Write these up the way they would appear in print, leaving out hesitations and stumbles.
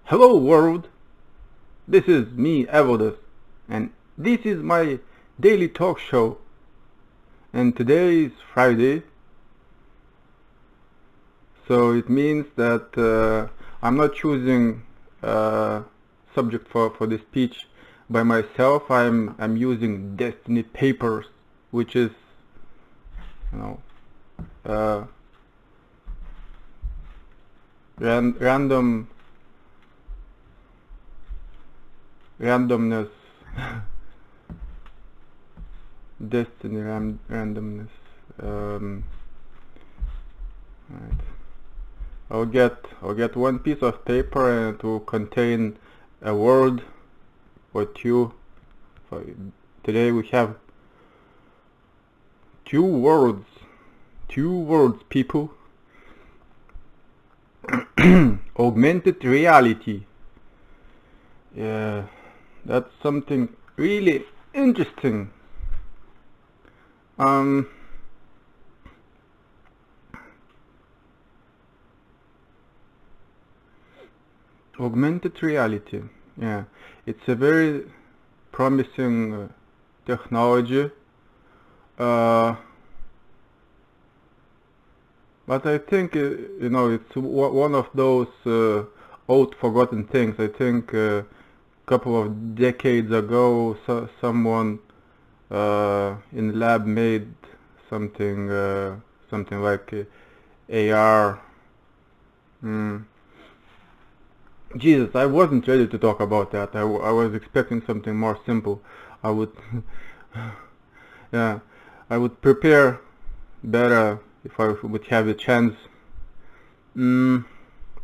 Hello world, this is me Evodas, and this is my daily talk show, and today is Friday, so it means that I'm not choosing subject for this speech by myself. I'm using Destiny Papers, which is, you know, uh, randomness, Destiny randomness. Right. I'll get one piece of paper and it will contain a word or two. So today we have two words, people. Augmented reality. Yeah, that's something really interesting. Augmented reality. Yeah, it's a very promising technology. But I think it's one of those old forgotten things. I think a couple of decades ago, someone in the lab made something like AR. Jesus, I wasn't ready to talk about that. I was expecting something more simple. I would, yeah, I would prepare better if I would have the chance. No,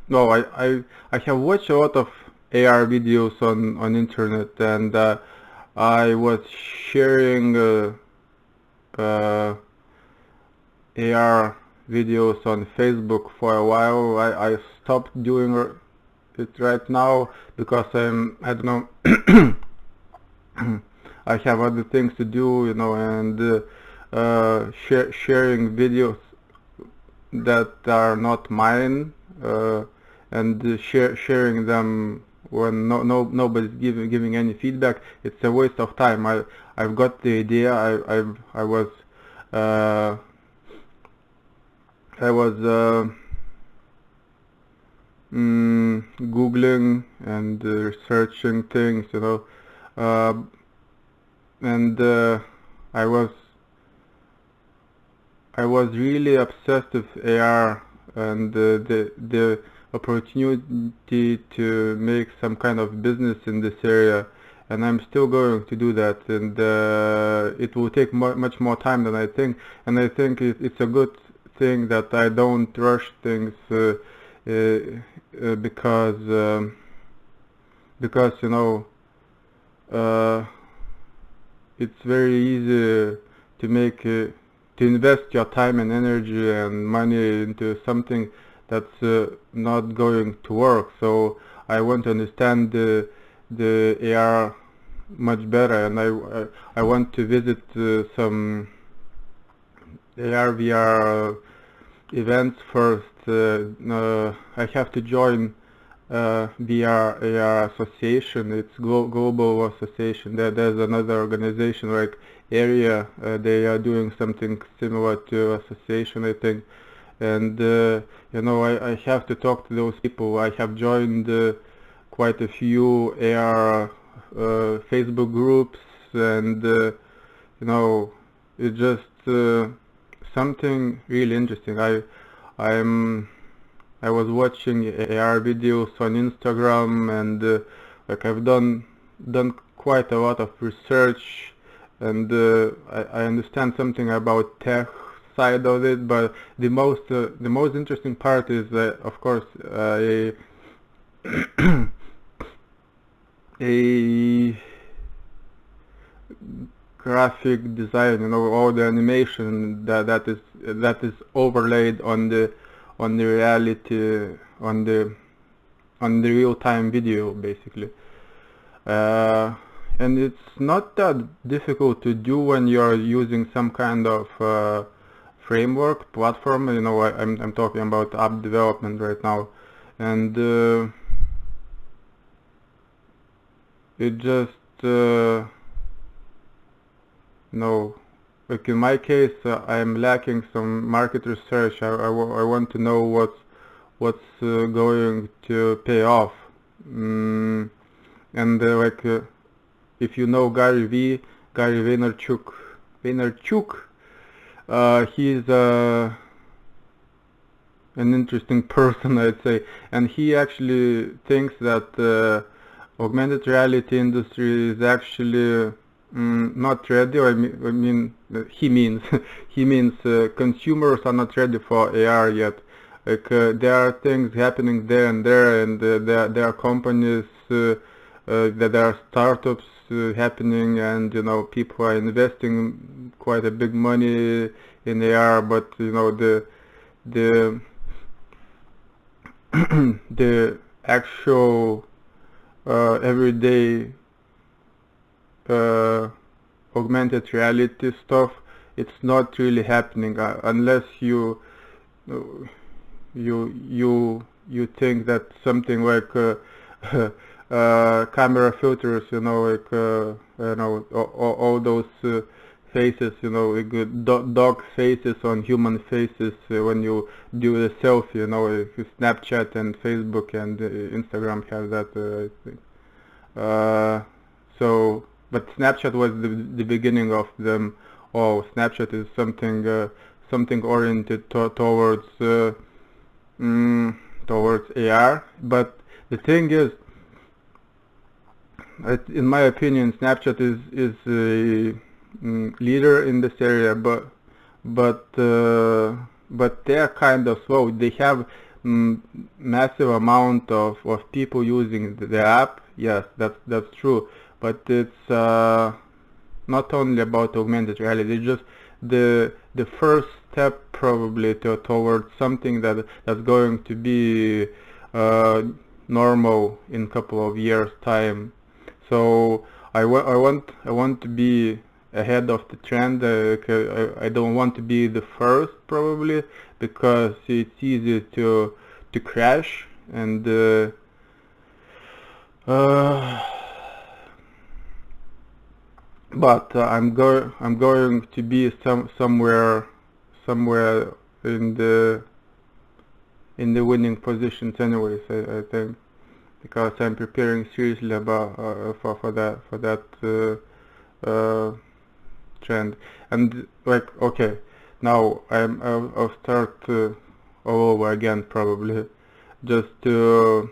I have watched a lot of AR videos on internet, and I was sharing AR videos on Facebook for a while. I stopped doing it right now because I don't know, I have other things to do, and sharing videos that are not mine, and sharing them when nobody's giving any feedback, it's a waste of time. I've got the idea. I was Googling and researching things, and I was really obsessed with AR and the opportunity to make some kind of business in this area, and I'm still going to do that, and it will take much more time than I think, and I think it's a good thing that I don't rush things because it's very easy to make to invest your time and energy and money into something that's not going to work. So I want to understand the AR much better, and I want to visit some AR VR events first. I have to join VR AR association. It's global association. There's another organization like area. They are doing something similar to association, I think. And I have to talk to those people. I have joined quite a few AR Facebook groups, and it's just something really interesting. I was watching AR videos on Instagram, and I've done quite a lot of research, and I understand something about tech side of it. But the most interesting part is of course a graphic design, all the animation that is overlaid on the reality, on the real-time video, basically. And it's not that difficult to do when you're using some kind of framework platform. I'm talking about app development right now, and it just no, like in my case, I'm lacking some market research. I want to know what's going to pay off. Mm, and if you know Gary Vaynerchuk, he's an interesting person, I'd say, and he actually thinks that augmented reality industry is actually not ready. He means he means consumers are not ready for AR yet. Like there are things happening there, and there are companies that there are startups happening, and people are investing quite a big money in AR, but the the actual everyday augmented reality stuff, it's not really happening unless you think that something like camera filters, all those faces, like dog faces on human faces when you do the selfie, if Snapchat and Facebook and Instagram have that, I think. But Snapchat was the beginning of them. Oh, Snapchat is something oriented towards towards AR. But the thing is, in my opinion, Snapchat is a leader in this area, but they're kind of slow. They have massive amount of people using the app. Yes, that's true. But it's not only about augmented reality. It's just the first step probably towards something that's going to be normal in a couple of years time. So I want to be ahead of the trend. I don't want to be the first probably, because it's easy to crash, and but I'm going to be somewhere in the winning positions anyways, I think, because I'm preparing seriously about for that trend. And like, okay, now I'll start all over again probably, just to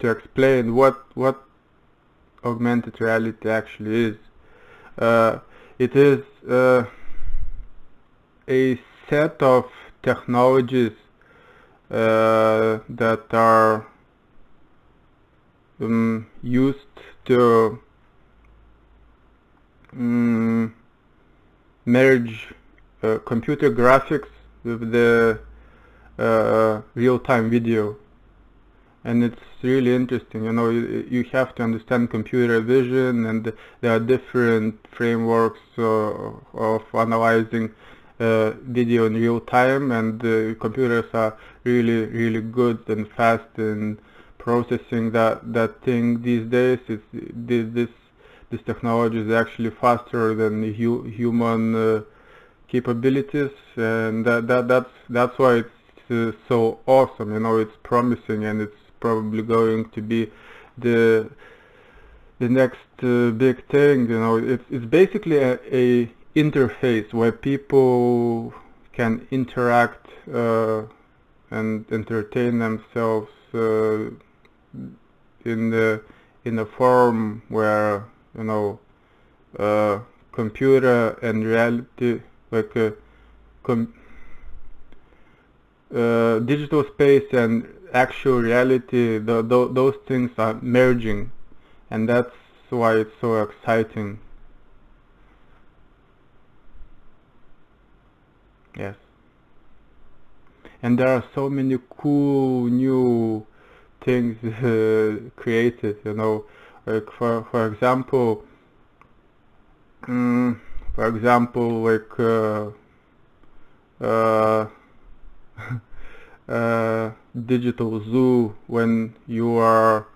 explain what augmented reality actually is. It is a set of technologies that are used to merge computer graphics with the real-time video. And it's really interesting. You have to understand computer vision, and there are different frameworks of analyzing video in real time, and computers are really good and fast in processing that thing these days. This technology is actually faster than human capabilities, and that's why it's so awesome. It's promising, and it's probably going to be the next big thing. It's basically a interface where people can interact and entertain themselves in a form where computer and reality, like digital space and actual reality, those things are merging, and that's why it's so exciting. Yes. And there are so many cool new things created, like for example, like uh, digital zoo when you are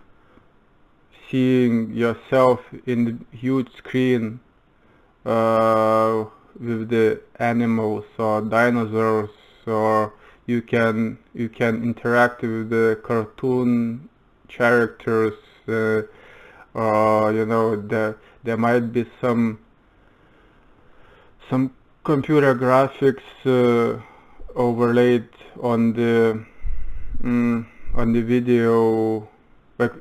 seeing yourself in the huge screen with the animals or dinosaurs, or you can interact with the cartoon characters, or there might be some computer graphics overlaid on the on the video. Like,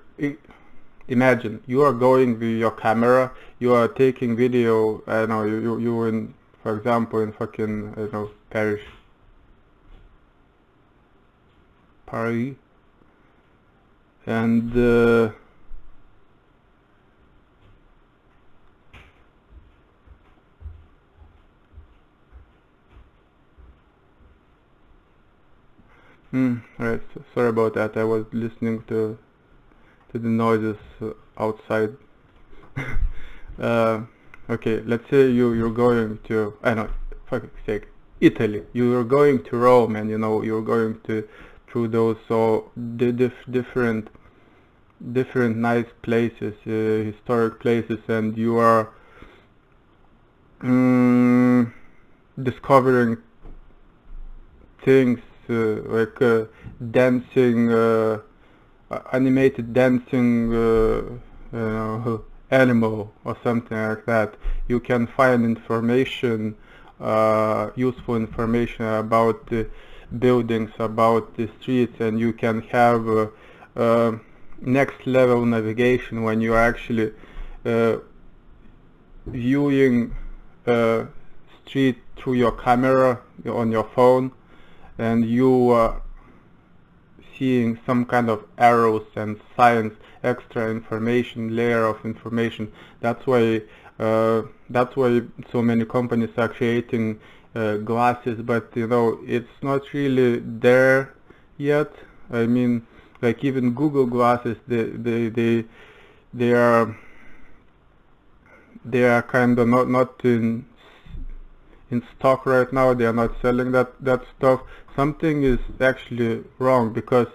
imagine you are going with your camera, you are taking video. I don't know, you in, for example, in fucking, I don't know, Paris, and right. Sorry about that. I was listening to the noises outside. uh, okay, let's say you're going to, I don't know, fuck's sake, Italy. You're going to Rome, and you're going to through those so different nice places, historic places, and you are discovering things like dancing, animated dancing animal or something like that. You can find information, useful information about the buildings, about the streets, and you can have next level navigation when you are actually viewing street through your camera on your phone, and you are seeing some kind of arrows and signs, extra information, layer of information. That's why so many companies are creating glasses, but it's not really there yet. I mean, like even Google glasses, they are kind of not in stock right now. They are not selling that stuff. Something is actually wrong, because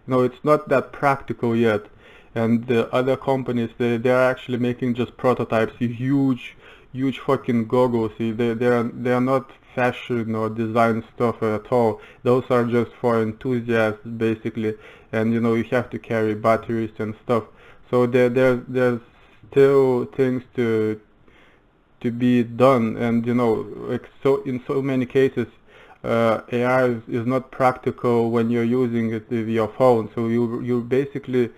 it's not that practical yet, and the other companies, they are actually making just prototypes, huge fucking goggles. They are not fashion or design stuff at all. Those are just for enthusiasts basically, and you have to carry batteries and stuff. So there's still things to be done, and like, so in so many cases AI is not practical when you're using it with your phone. So you basically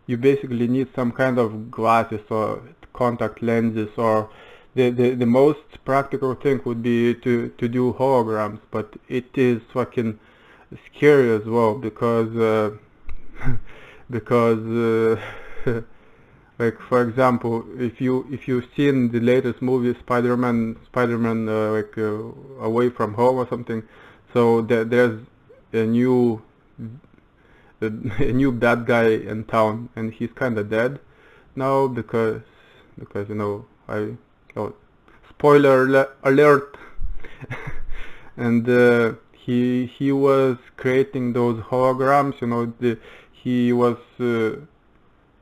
need some kind of glasses or contact lenses, or the most practical thing would be to do holograms, but it is fucking scary as well, because because like, for example, if you've seen the latest movie Spider-Man, like Away from Home or something, so there's a new a new bad guy in town, and he's kind of dead now, because I oh, spoiler alert. And he was creating those holograms. He was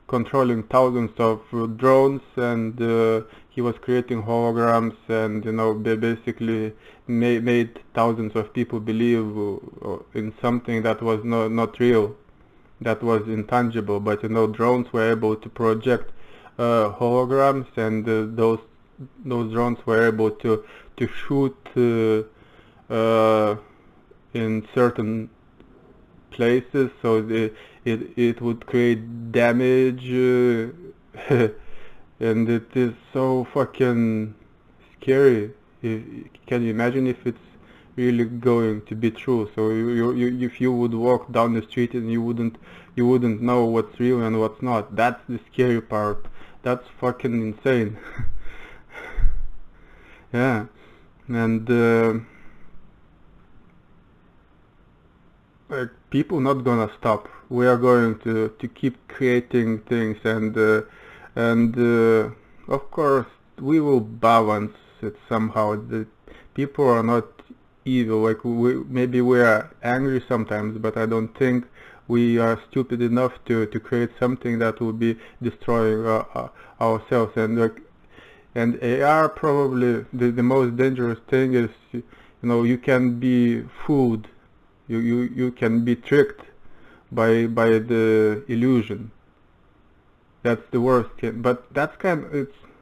controlling thousands of drones, and he was creating holograms, and they basically made thousands of people believe in something that was not real, that was intangible. But drones were able to project holograms, and those drones were able to shoot in certain places, so it would create damage, and it is so fucking scary. Can you imagine if it's really going to be true? So if you would walk down the street and you wouldn't know what's real and what's not. That's the scary part. That's fucking insane. Yeah, and like, people not gonna stop. We are going to keep creating things, and of course we will balance it somehow. The people are not evil. Like maybe we are angry sometimes, but I don't think we are stupid enough to create something that will be destroying ourselves. And AR, probably the most dangerous thing is, you can be fooled, you can be tricked by the illusion. That's the worst. But that's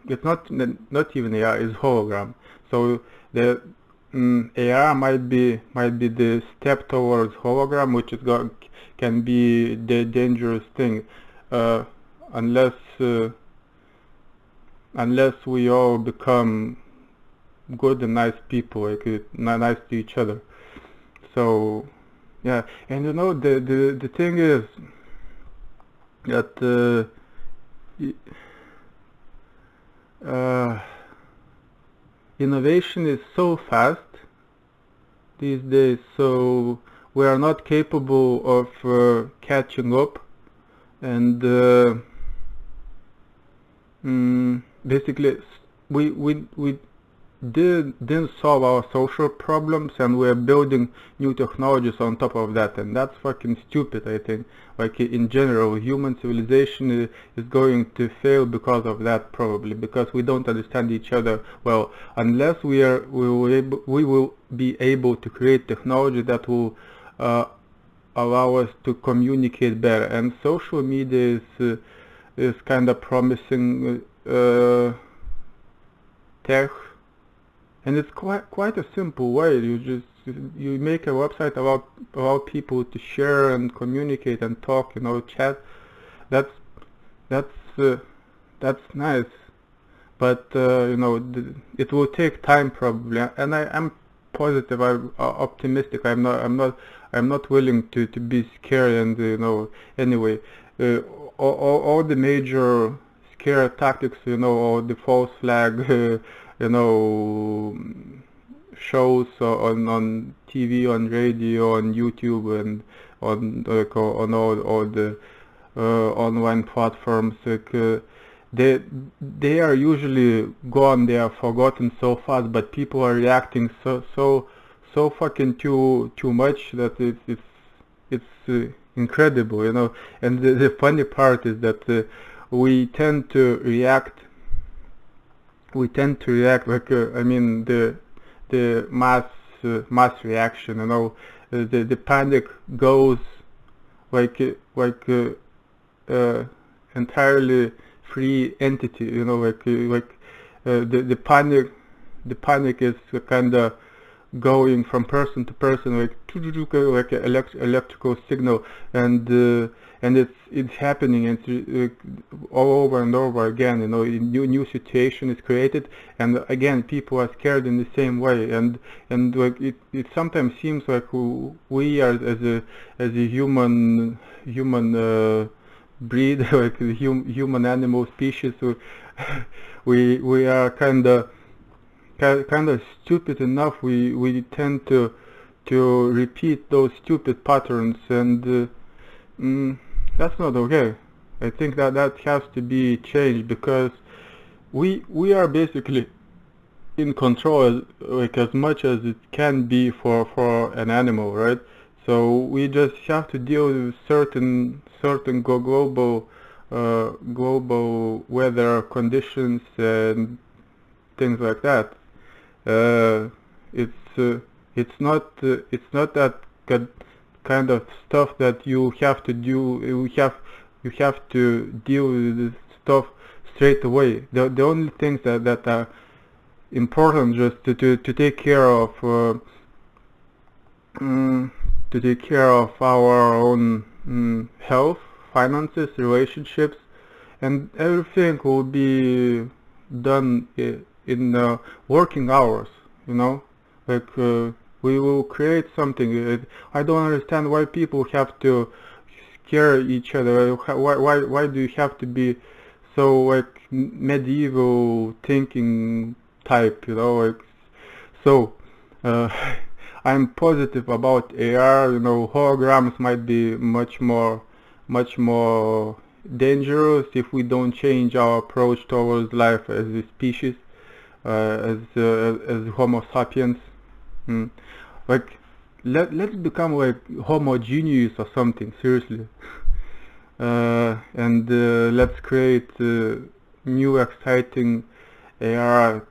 it's not even AR, it's hologram. So the AR might be the step towards hologram, which can be the dangerous thing, uh, unless unless we all become good and nice people, like nice to each other. So yeah, and the thing is that uh, innovation is so fast these days, so we are not capable of catching up, and basically we didn't solve our social problems, and we're building new technologies on top of that, and that's fucking stupid, I think. Like in general, human civilization is going to fail because of that, probably because we don't understand each other well, unless we will be able to create technology that will allow us to communicate better. And social media is kind of promising tech. And it's quite a simple way. You make a website allow people to share and communicate and talk, chat. That's that's uh, that's nice. But it will take time probably. And I'm positive. I'm optimistic. I'm not willing to be scared. And anyway, uh, all the major scare tactics, all the false flag. Shows on TV, on radio, on YouTube, and on all the online platforms. They are usually gone. They are forgotten so fast, but people are reacting so fucking too much that it's incredible. And the funny part is that we tend to react like the mass reaction, the panic goes like entirely free entity, the panic is kind of going from person to person, like electrical signal, and it's happening, and all over and over again. New situation is created, and again people are scared in the same way, and like it sometimes seems like we are as a human breed, like the human animal species, we are kind of stupid enough. We tend to repeat those stupid patterns, and that's not okay. I think that has to be changed, because we are basically in control as much as it can be for an animal, right? So we just have to deal with certain global weather conditions and things like that. Uh, it's not that kind of stuff that you have to do. You have to deal with this stuff straight away. The only things that are important just to take care of, to take care of our own health, finances, relationships, and everything will be done in working hours. Like we will create something. I don't understand why people have to scare each other. Why do you have to be so like medieval thinking type? Like so. Uh, I'm positive about AR. Holograms might be much more dangerous if we don't change our approach towards life as a species, as Homo sapiens. Like, let's become like homogeneous or something, seriously. And let's create new exciting AR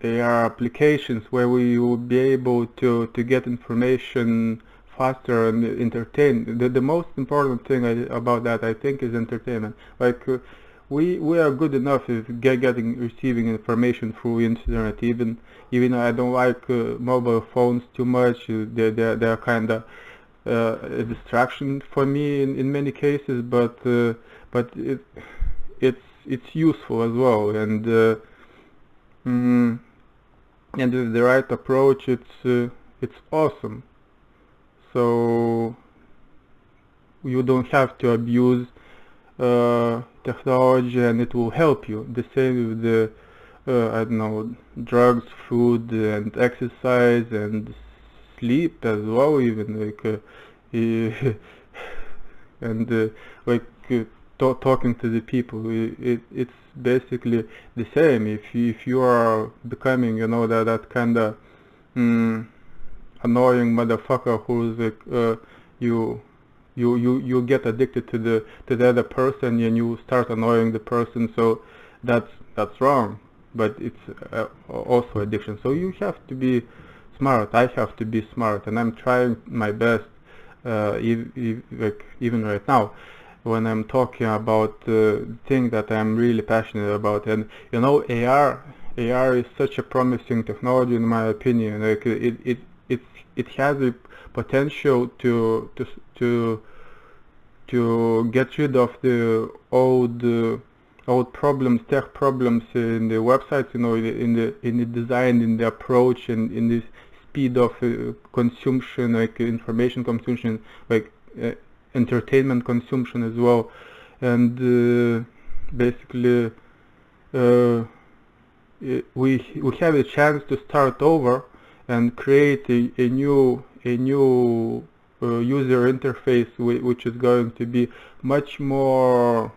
applications where we will be able to get information faster and entertain. The most important thing about that, I think, is entertainment. Like, we are good enough at getting receiving information through internet. Even I don't like mobile phones too much. They're kind of a distraction for me in many cases, but it's useful as well, mm, and with the right approach, it's awesome. So you don't have to abuse technology, and it will help you. The same with the I don't know, drugs, food, and exercise, and sleep as well. Even like and like talking to the people, it's basically the same. If you are becoming, that kind of mm, annoying motherfucker who's like you get addicted to the other person, and you start annoying the person. So that's wrong, but it's also addiction. So you have to be smart. I have to be smart, and I'm trying my best. Like even right now, when I'm talking about thing that I'm really passionate about, and AR is such a promising technology in my opinion. Like it has the potential to to get rid of the old problems, tech problems in the websites, in the design, in the approach, and in the speed of consumption, like information consumption, like entertainment consumption as well, and basically we have a chance to start over and create a new user interface which is going to be much more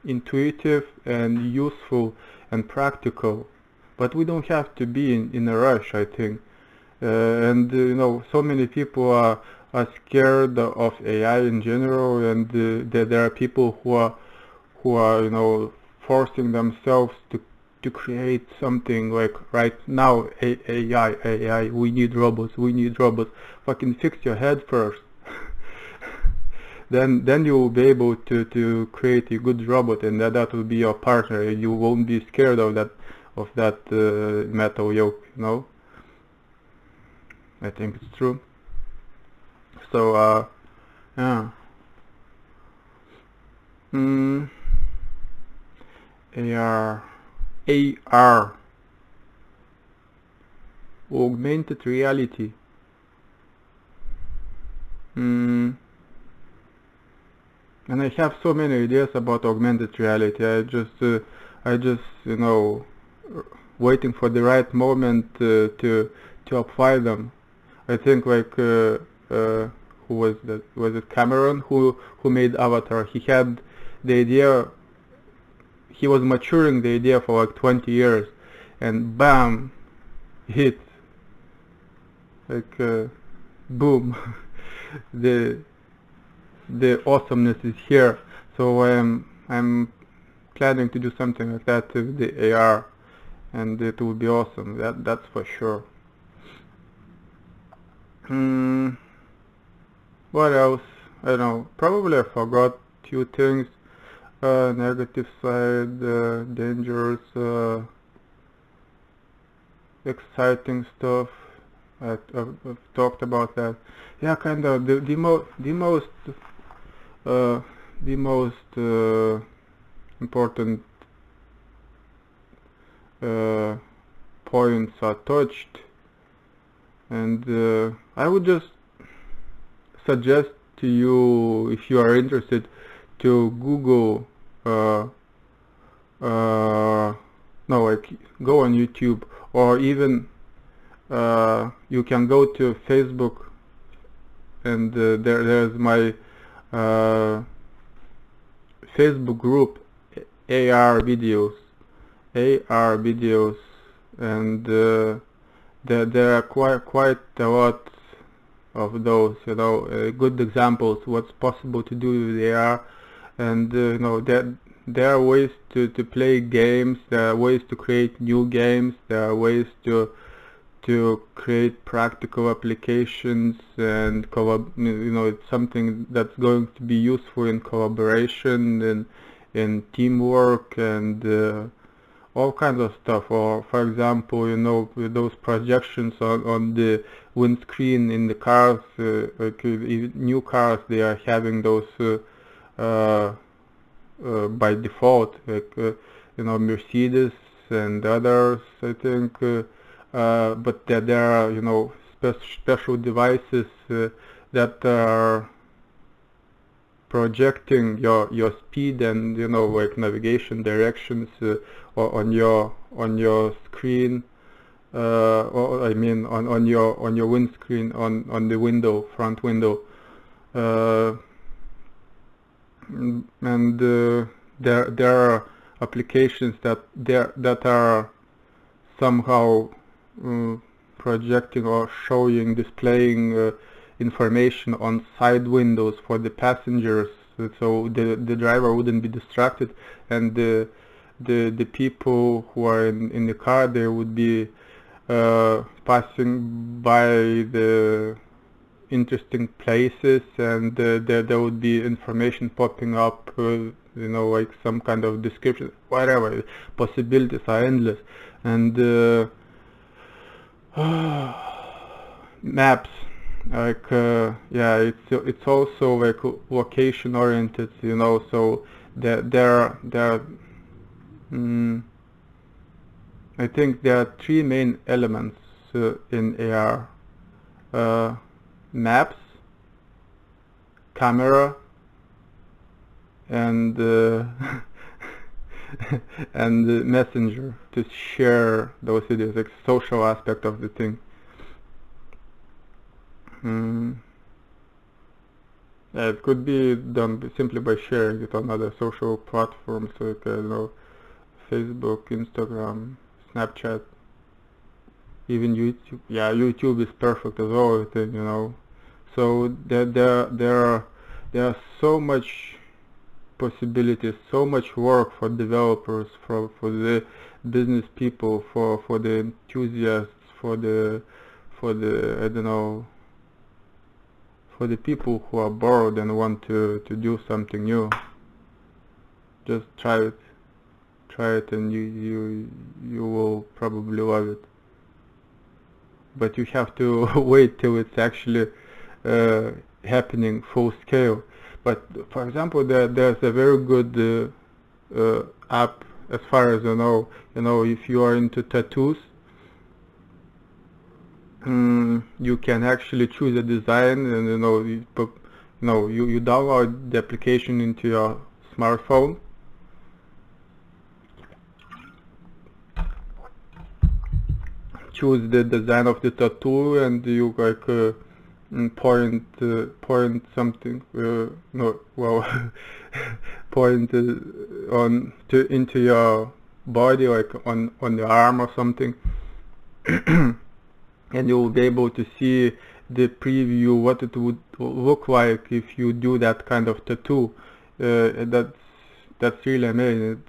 intuitive and useful and practical. But we don't have to be in a rush, I think. And so many people are scared of AI in general, and there are people who are forcing themselves to create something like right now. AI, we need robots, fucking fix your head first. Then you will be able to create a good robot, and that will be your partner. You won't be scared of that metal yoke, I think it's true. So yeah. mm, AR AR augmented reality. mm, and I have so many ideas about augmented reality. I just waiting for the right moment to apply them. I think like who was that? Was it Cameron who made Avatar? He had the idea. He was maturing the idea for like 20 years, and bam, hit like boom. the the awesomeness is here. So I'm planning to do something like that with the AR, and it will be awesome. That's for sure. Hmm. What else? I don't know. Probably I forgot few things. Negative side, dangerous, exciting stuff. I've talked about that. Yeah, kind of uh, the most important uh, points are touched, and I would just suggest to you, if you are interested, to Google uh, no, like go on YouTube, or even you can go to Facebook, and there's my uh, Facebook group, AR videos, AR videos, and there are quite a lot of those, good examples what's possible to do with AR. And there are ways to play games, there are ways to create new games, there are ways to create practical applications and it's something that's going to be useful in collaboration and in teamwork and all kinds of stuff. Or for example, with those projections on the windscreen in the cars, new cars, they are having those by default, Mercedes and others, I think, but there are special devices that are projecting your speed and like navigation directions on your screen, or I mean on your windscreen, on the window, front window, and there are applications that are somehow projecting or displaying information on side windows for the passengers, so the driver wouldn't be distracted, and the people who are in the car, they would be passing by the interesting places, and there would be information popping up, like some kind of description, whatever. Possibilities are endless. And maps, like it's also like location oriented, so there I think there are three main elements in AR: maps, camera, and and messenger, to share those videos, like social aspect of the thing. Yeah, it could be done simply by sharing it on other social platforms, like Facebook, Instagram, Snapchat, even YouTube. Yeah, YouTube is perfect as well, I think, So there are so much possibilities, so much work for developers, for the business people, for the enthusiasts, for the I don't know, for the people who are bored and want to do something new. Just try it, and you will probably love it. But you have to wait till it's actually happening full scale. But for example, there's a very good app, as far as I know. If you are into tattoos, you can actually choose a design, and you download the application into your smartphone. Choose the design of the tattoo, and you point something, point into your body, like on the arm or something. And you will be able to see the preview, what it would look like if you do that kind of tattoo. That's really amazing.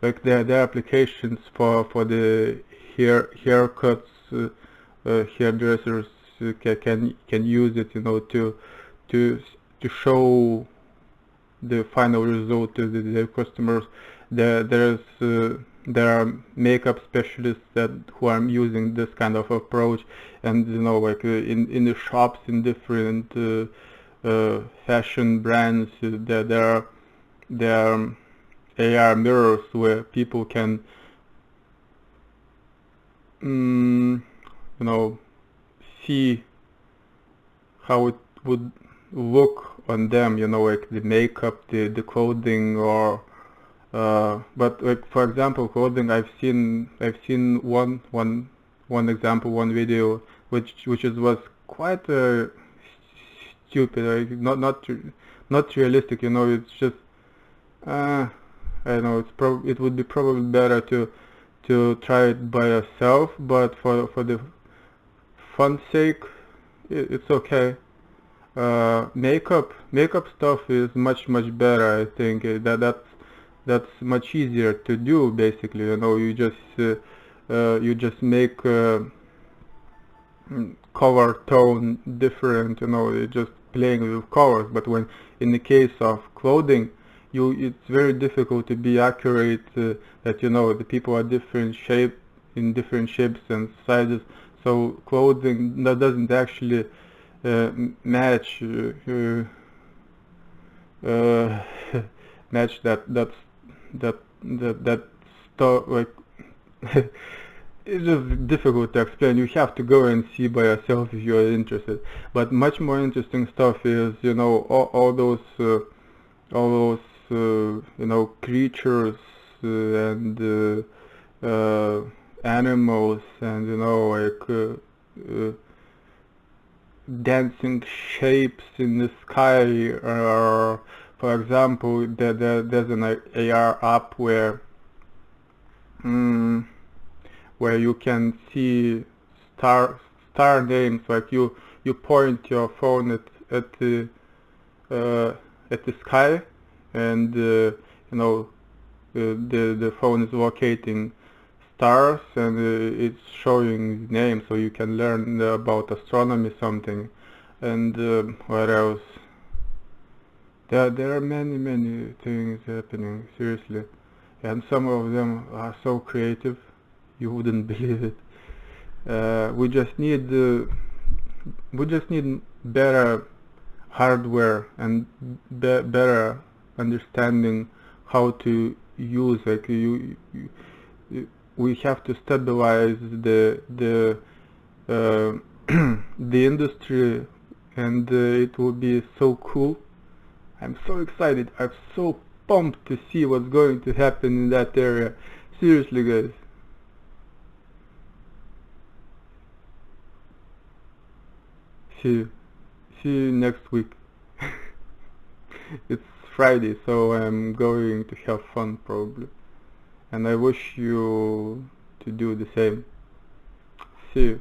Like there are applications for the haircuts, hairdressers can use it, to show the final result to their customers. There are makeup specialists who are using this kind of approach, and like in the shops, in different fashion brands, there are AR mirrors where people can see how it would look on them, like the makeup, the clothing, or but like for example, clothing, I've seen one example, one video, which was quite stupid, like not realistic, it's just I don't know, it would be probably better to try it by yourself, but for the fun sake, it's okay. Makeup stuff is much better. I think that's much easier to do. Basically, you just make color tone different. You're just playing with colors. But when in the case of clothing, it's very difficult to be accurate. That the people are in different shapes and sizes. So clothing that doesn't actually match uh, match that stuff like it's just difficult to explain. You have to go and see by yourself if you are interested. But much more interesting stuff is all those creatures and animals and dancing shapes in the sky. Or for example, there's an AR app mm, where you can see star names. Like you point your phone uh, at the sky, and the phone is locating stars, and it's showing names, so you can learn about astronomy something. And what else? There are many things happening, seriously, and some of them are so creative you wouldn't believe it. We just need better hardware and better understanding how to use, like we have to stabilize the uh, the industry, and it will be so cool. I'm so excited. I'm so pumped to see what's going to happen in that area. Seriously, guys. See you. See you next week. It's Friday, so I'm going to have fun probably. And I wish you to do the same. See you.